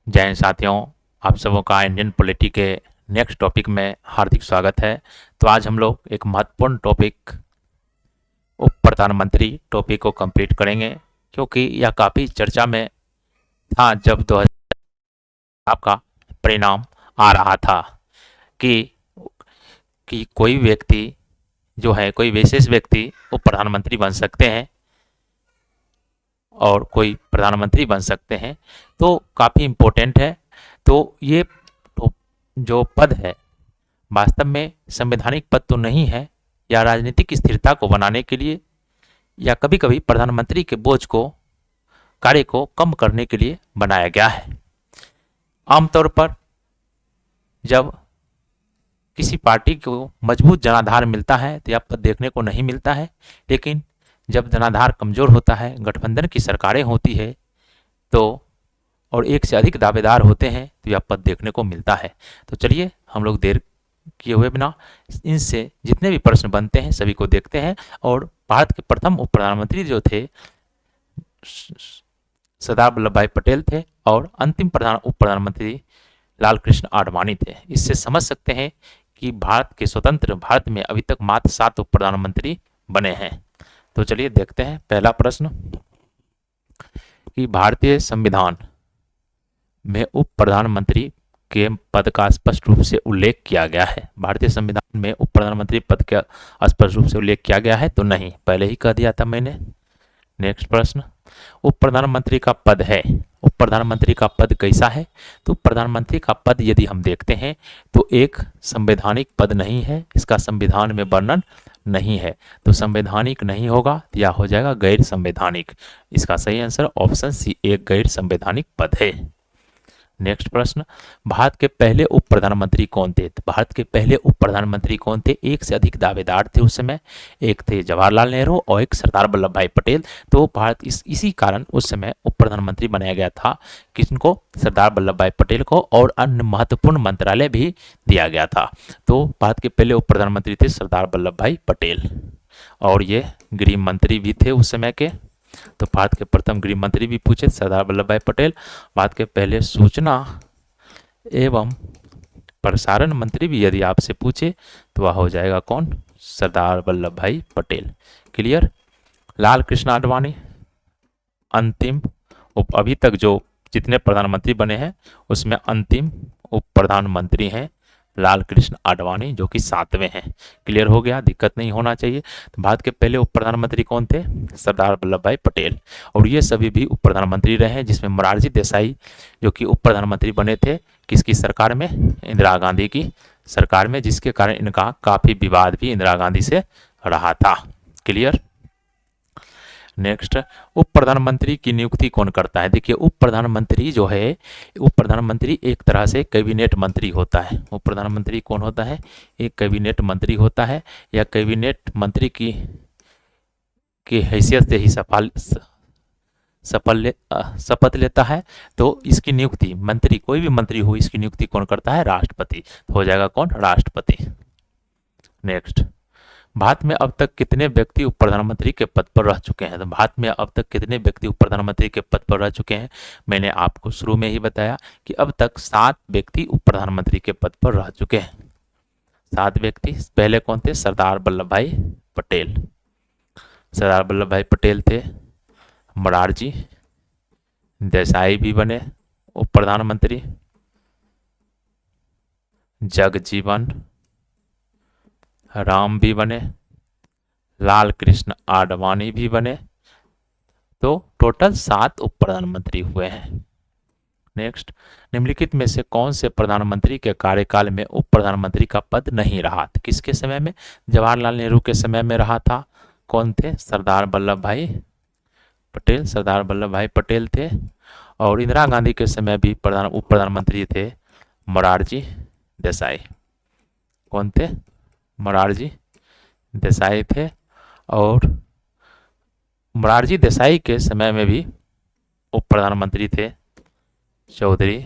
जय हिंद साथियों, आप सबों का इंडियन पॉलिटी के नेक्स्ट टॉपिक में हार्दिक स्वागत है। तो आज हम लोग एक महत्वपूर्ण टॉपिक उप प्रधानमंत्री टॉपिक को कंप्लीट करेंगे, क्योंकि यह काफ़ी चर्चा में था जब 2000 का परिणाम आ रहा था कि कोई व्यक्ति जो है, कोई विशेष व्यक्ति उप प्रधानमंत्री बन सकते हैं और कोई प्रधानमंत्री बन सकते हैं। तो काफ़ी इम्पोर्टेंट है। तो ये जो पद है वास्तव में संवैधानिक पद तो नहीं है, या राजनीतिक स्थिरता को बनाने के लिए, या कभी कभी प्रधानमंत्री के बोझ को, कार्य को कम करने के लिए बनाया गया है। आमतौर पर जब किसी पार्टी को मजबूत जनाधार मिलता है तो यह पद देखने को नहीं मिलता है, लेकिन जब जनाधार कमजोर होता है, गठबंधन की सरकारें होती है, तो और एक से अधिक दावेदार होते हैं तो यह पद देखने को मिलता है। तो चलिए हम लोग देर किए हुए बिना इनसे जितने भी प्रश्न बनते हैं सभी को देखते हैं। और भारत के प्रथम उप प्रधानमंत्री जो थे सरदार वल्लभ भाई पटेल थे, और अंतिम उप प्रधानमंत्री लाल कृष्ण आडवाणी थे। इससे समझ सकते हैं कि भारत के स्वतंत्र भारत में अभी तक मात्र 7 उप प्रधानमंत्री बने हैं। तो चलिए देखते हैं पहला प्रश्न कि भारतीय संविधान में उप प्रधानमंत्री के पद का स्पष्ट रूप से उल्लेख किया गया है। भारतीय संविधान में उप प्रधानमंत्री पद का स्पष्ट रूप से उल्लेख किया गया है तो नहीं, पहले ही कह दिया था मैंने। नेक्स्ट प्रश्न, उप प्रधानमंत्री का पद है, उप प्रधानमंत्री का पद कैसा है? तो प्रधानमंत्री का पद यदि हम देखते हैं तो एक संवैधानिक पद नहीं है, इसका संविधान में वर्णन नहीं है, तो संवैधानिक नहीं होगा, या हो जाएगा गैर संवैधानिक। इसका सही आंसर ऑप्शन सी, एक गैर संवैधानिक पद है। नेक्स्ट प्रश्न, भारत के पहले उप प्रधानमंत्री कौन थे? तो भारत के पहले उप प्रधानमंत्री कौन थे? एक से अधिक दावेदार थे उस समय, एक थे जवाहरलाल नेहरू और एक सरदार वल्लभ भाई पटेल। तो भारत इसी कारण उस समय उप प्रधानमंत्री बनाया गया था, किसको? सरदार वल्लभ भाई पटेल को, और अन्य महत्वपूर्ण मंत्रालय भी दिया गया था। तो भारत के पहले उप प्रधानमंत्री थे सरदार वल्लभ भाई पटेल, और ये गृह मंत्री भी थे उस समय के। तो भारत के प्रथम गृह मंत्री भी पूछे सरदार वल्लभ भाई पटेल। भारत के पहले सूचना एवं प्रसारण मंत्री भी यदि आपसे पूछे तो वह हो जाएगा कौन? सरदार वल्लभ भाई पटेल। क्लियर? लाल कृष्ण आडवाणी अंतिम अभी तक जो जितने प्रधानमंत्री बने हैं उसमें अंतिम उप प्रधानमंत्री हैं लाल कृष्ण आडवाणी, जो कि 7वें हैं। क्लियर हो गया? दिक्कत नहीं होना चाहिए। तो भारत के पहले उप प्रधानमंत्री कौन थे? सरदार वल्लभ भाई पटेल। और ये सभी भी उप प्रधानमंत्री रहे हैं, जिसमें मोरारजी देसाई जो कि उप प्रधानमंत्री बने थे किसकी सरकार में? इंदिरा गांधी की सरकार में, जिसके कारण इनका काफ़ी विवाद भी इंदिरा गांधी से रहा था। क्लियर? नेक्स्ट, उप प्रधानमंत्री की नियुक्ति कौन करता है? देखिए, उप प्रधानमंत्री जो है, उप प्रधानमंत्री एक तरह से कैबिनेट मंत्री होता है। उप प्रधानमंत्री कौन होता है? एक कैबिनेट मंत्री होता है, या कैबिनेट मंत्री की हैसियत से ही शपथ लेता है। तो इसकी नियुक्ति मंत्री, कोई भी मंत्री हो, इसकी नियुक्ति कौन करता है? राष्ट्रपति। तो हो जाएगा कौन? राष्ट्रपति। नेक्स्ट, भारत में अब तक कितने व्यक्ति उप प्रधानमंत्री के पद पर रह चुके हैं? तो भारत में अब तक कितने व्यक्ति उप प्रधानमंत्री के पद पर रह चुके हैं? मैंने आपको शुरू में ही बताया कि अब तक 7 व्यक्ति उप प्रधानमंत्री के पद पर रह चुके हैं। 7 व्यक्ति। पहले कौन थे? सरदार वल्लभ भाई पटेल। सरदार वल्लभ भाई पटेल थे। मोरारजी देसाई भी बने उप प्रधानमंत्री। जगजीवन राम भी बने। लाल कृष्ण आडवाणी भी बने। तो टोटल 7 उप प्रधानमंत्री हुए हैं। नेक्स्ट, निम्नलिखित में से कौन से प्रधानमंत्री के कार्यकाल में उप प्रधानमंत्री का पद नहीं रहा? तो किसके समय में? जवाहरलाल नेहरू के समय में रहा था। कौन थे? सरदार वल्लभ भाई पटेल। सरदार वल्लभ भाई पटेल थे। और इंदिरा गांधी के समय भी उप प्रधानमंत्री थे मोरारजी देसाई। कौन थे? मोरारजी देसाई थे। और मोरारजी देसाई के समय में भी उप प्रधानमंत्री थे चौधरी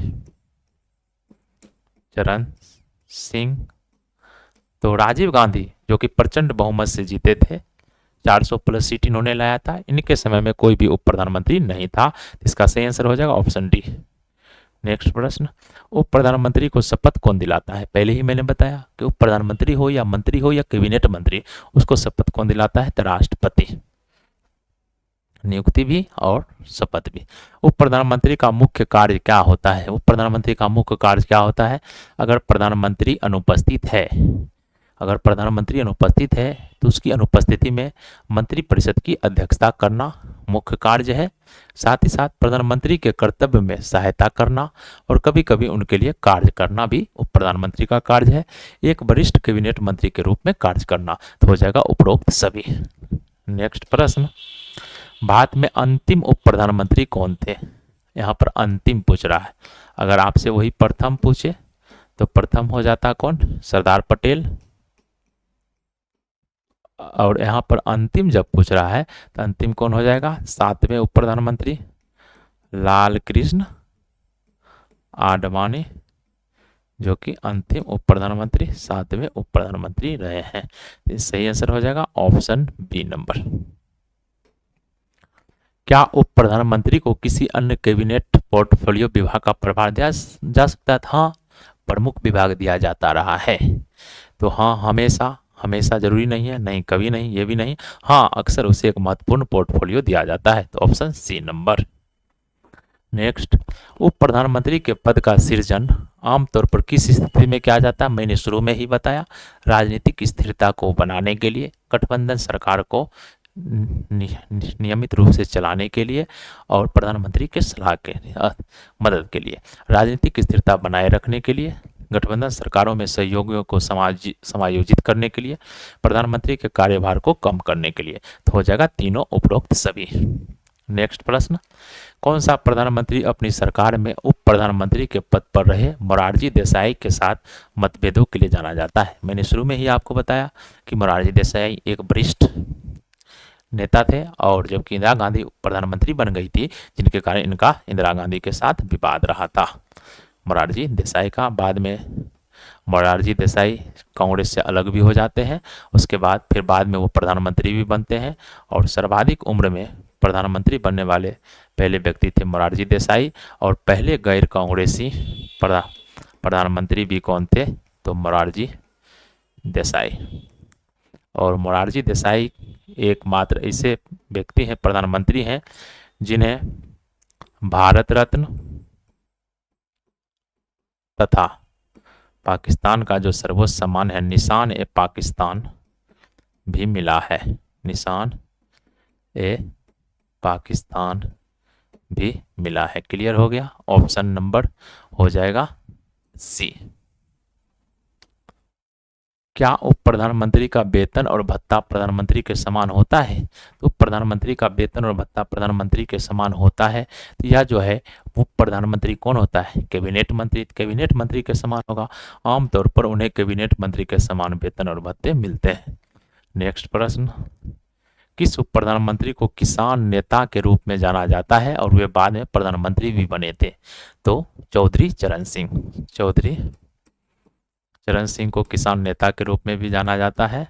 चरण सिंह। तो राजीव गांधी जो कि प्रचंड बहुमत से जीते थे, 400 प्लस सीट इन्होंने लाया था, इनके समय में कोई भी उप प्रधानमंत्री नहीं था। इसका सही आंसर हो जाएगा ऑप्शन डी। नेक्स्ट प्रश्न, उप प्रधानमंत्री को शपथ कौन दिलाता है? पहले ही मैंने बताया कि उप प्रधानमंत्री हो या मंत्री हो या कैबिनेट मंत्री, उसको शपथ कौन दिलाता है? तो राष्ट्रपति। नियुक्ति भी और शपथ भी। उप प्रधानमंत्री का मुख्य कार्य क्या होता है? उप प्रधानमंत्री का मुख्य कार्य क्या होता है? अगर प्रधानमंत्री अनुपस्थित है, अगर प्रधानमंत्री अनुपस्थित है तो उसकी अनुपस्थिति में मंत्रिपरिषद की अध्यक्षता करना मुख्य कार्य है। साथ ही साथ प्रधानमंत्री के कर्तव्य में सहायता करना और कभी कभी उनके लिए कार्य करना भी उप प्रधानमंत्री का कार्य है। एक वरिष्ठ कैबिनेट मंत्री के रूप में कार्य करना, तो हो जाएगा उपरोक्त सभी। नेक्स्ट प्रश्न, भारत में अंतिम उप प्रधानमंत्री कौन थे? यहाँ पर अंतिम पूछ रहा है। अगर आपसे वही प्रथम पूछे तो प्रथम हो जाता कौन? सरदार पटेल। और यहाँ पर अंतिम जब पूछ रहा है तो अंतिम कौन हो जाएगा? 7वें उप प्रधानमंत्री लाल कृष्ण आडवाणी, जो कि अंतिम उप प्रधानमंत्री 7वें उप प्रधानमंत्री रहे हैं। तो सही आंसर हो जाएगा ऑप्शन बी नंबर। क्या उप प्रधानमंत्री को किसी अन्य कैबिनेट पोर्टफोलियो विभाग का प्रभार दिया जा सकता है? हाँ, प्रमुख विभाग दिया जाता रहा है। तो हाँ, हमेशा हमेशा जरूरी नहीं है, नहीं कभी नहीं, ये भी नहीं, हाँ अक्सर उसे एक महत्वपूर्ण पोर्टफोलियो दिया जाता है। तो ऑप्शन सी नंबर। नेक्स्ट, उप प्रधानमंत्री के पद का सृजन आमतौर पर किस स्थिति में किया जाता है? मैंने शुरू में ही बताया, राजनीतिक स्थिरता को बनाने के लिए, गठबंधन सरकार को नियमित रूप से चलाने के लिए और प्रधानमंत्री के सलाह के मदद के लिए, राजनीतिक स्थिरता बनाए रखने के लिए, गठबंधन सरकारों में सहयोगियों को समायोजित करने के लिए, प्रधानमंत्री के कार्यभार को कम करने के लिए। तो हो जाएगा तीनों उपरोक्त सभी। नेक्स्ट प्रश्न, कौन सा प्रधानमंत्री अपनी सरकार में उप प्रधानमंत्री के पद पर रहे मोरारजी देसाई के साथ मतभेदों के लिए जाना जाता है? मैंने शुरू में ही आपको बताया कि मोरारजी देसाई एक वरिष्ठ नेता थे और जबकि इंदिरा गांधी प्रधानमंत्री बन गई थी, जिनके कारण इनका इंदिरा गांधी के साथ विवाद रहा था मोरारजी देसाई का। बाद में मोरारजी देसाई कांग्रेस से अलग भी हो जाते हैं, उसके बाद फिर बाद में वो प्रधानमंत्री भी बनते हैं और सर्वाधिक उम्र में प्रधानमंत्री बनने वाले पहले व्यक्ति थे मोरारजी देसाई। और पहले गैर कांग्रेसी प्रधानमंत्री भी कौन थे? तो मोरारजी देसाई। और मोरारजी देसाई एकमात्र ऐसे व्यक्ति हैं, प्रधानमंत्री हैं, जिन्हें भारत रत्न तथा पाकिस्तान का जो सर्वोच्च सम्मान है निशान ए पाकिस्तान भी मिला है। निशान ए पाकिस्तान भी मिला है। क्लियर हो गया? ऑप्शन नंबर हो जाएगा सी। क्या उप प्रधानमंत्री का वेतन और भत्ता प्रधानमंत्री के समान होता है? तो प्रधानमंत्री का वेतन और भत्ता प्रधानमंत्री के समान होता है। तो यह जो है उप प्रधानमंत्री कौन होता है? कैबिनेट मंत्री। कैबिनेट मंत्री के समान होगा। आमतौर पर उन्हें कैबिनेट मंत्री के समान वेतन और भत्ते मिलते हैं। नेक्स्ट प्रश्न, किस उप प्रधानमंत्री को किसान नेता के रूप में जाना जाता है और वे बाद में प्रधानमंत्री भी बने थे? तो चौधरी चरण सिंह। चौधरी चरण सिंह को किसान नेता के रूप में भी जाना जाता है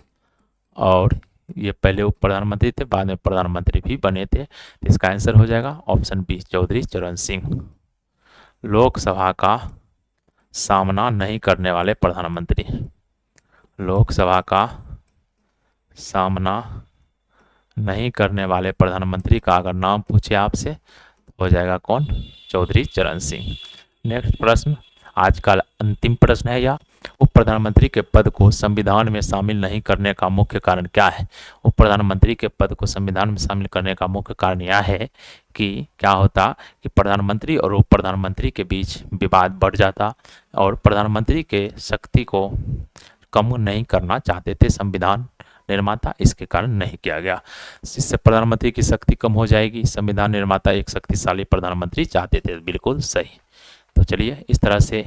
और ये पहले उप प्रधानमंत्री थे, बाद में प्रधानमंत्री भी बने थे। तो इसका आंसर हो जाएगा ऑप्शन बी, चौधरी चरण सिंह। लोकसभा का सामना नहीं करने वाले प्रधानमंत्री। लोकसभा का सामना नहीं करने वाले प्रधानमंत्री का अगर नाम पूछे आपसे तो हो जाएगा कौन? चौधरी चरण सिंह। नेक्स्ट प्रश्न, आज का अंतिम प्रश्न है यह, उप प्रधानमंत्री के पद को संविधान में शामिल नहीं करने का मुख्य कारण क्या है? उप प्रधानमंत्री के पद को संविधान में शामिल करने का मुख्य कारण यह है कि क्या होता कि प्रधानमंत्री और उप प्रधानमंत्री के बीच विवाद बढ़ जाता और प्रधानमंत्री के शक्ति को कम नहीं करना चाहते थे संविधान निर्माता, इसके कारण नहीं किया गया। इससे प्रधानमंत्री की शक्ति कम हो जाएगी। संविधान निर्माता एक शक्तिशाली प्रधानमंत्री चाहते थे। बिल्कुल सही। तो चलिए, इस तरह से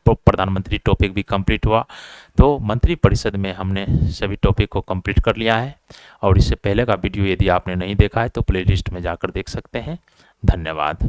प्रधानमंत्री टॉपिक भी कंप्लीट हुआ। तो मंत्रिपरिषद में हमने सभी टॉपिक को कंप्लीट कर लिया है और इससे पहले का वीडियो यदि आपने नहीं देखा है तो प्लेलिस्ट में जाकर देख सकते हैं। धन्यवाद।